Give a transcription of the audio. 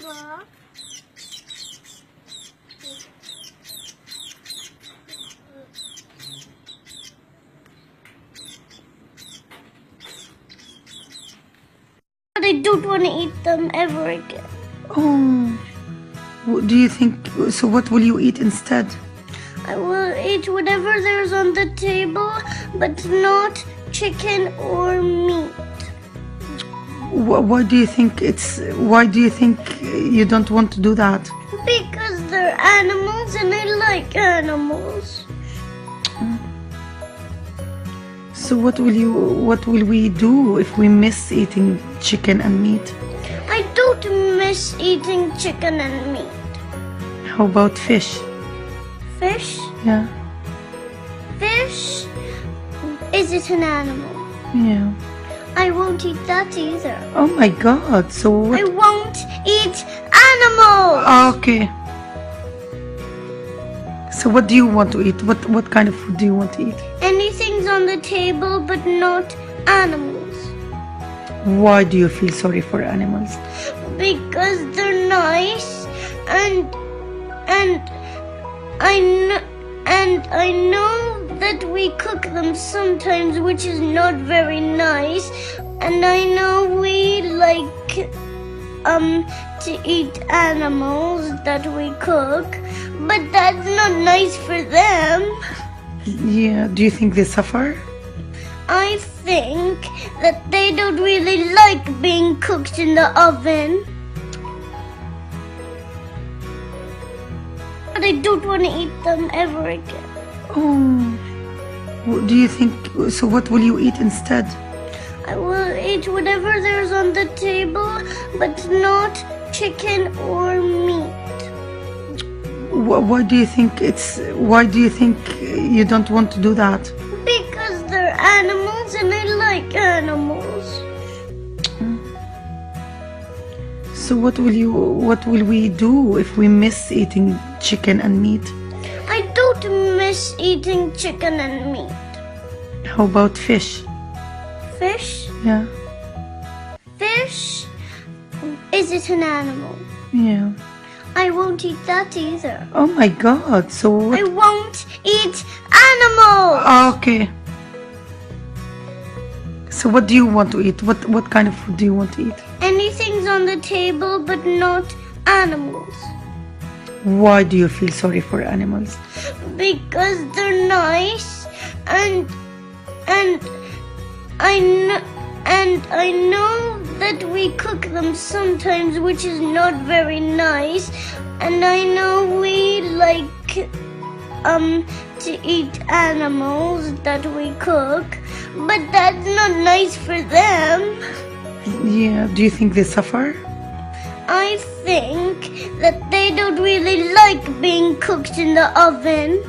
But I don't want to eat them ever again. Oh, do you think, so what will you eat instead? I will eat whatever there's on the table, but not chicken or meat. Why do you think you don't want to do that? Because they're animals and I like animals. So what will we do if we miss eating chicken and meat? I don't miss eating chicken and meat. How about fish? Fish? Yeah. Fish? Is it an animal? Yeah. I won't eat that either. Oh my God, so what? I won't eat animals! Okay. So what do you want to eat? What kind of food do you want to eat? Anything's on the table but not animals. Why do you feel sorry for animals? Because they're nice and I know that we cook them sometimes, which is not very nice, and I know we like to eat animals that we cook, but that's not nice for them. Yeah, do you think they suffer? I think that they don't really like being cooked in the oven. But I don't want to eat them ever again. Oh, do you think, so what will you eat instead? I will eat whatever there's on the table, but not chicken or meat. Why do you think you don't want to do that? Because they're animals and I like animals. So what will we do if we miss eating chicken and meat? I don't miss eating chicken and meat. How about fish? Fish? Yeah. Fish? Is it an animal? Yeah. I won't eat that either. Oh my God, so what? I won't eat animals! Okay. So what do you want to eat? What kind of food do you want to eat? Anything's on the table but not animals. Why do you feel sorry for animals? Because they're nice and I know that we cook them sometimes, which is not very nice, and I know we like to eat animals that we cook, but that's not nice for them. Yeah, do you think they suffer? I think that they don't really like being cooked in the oven.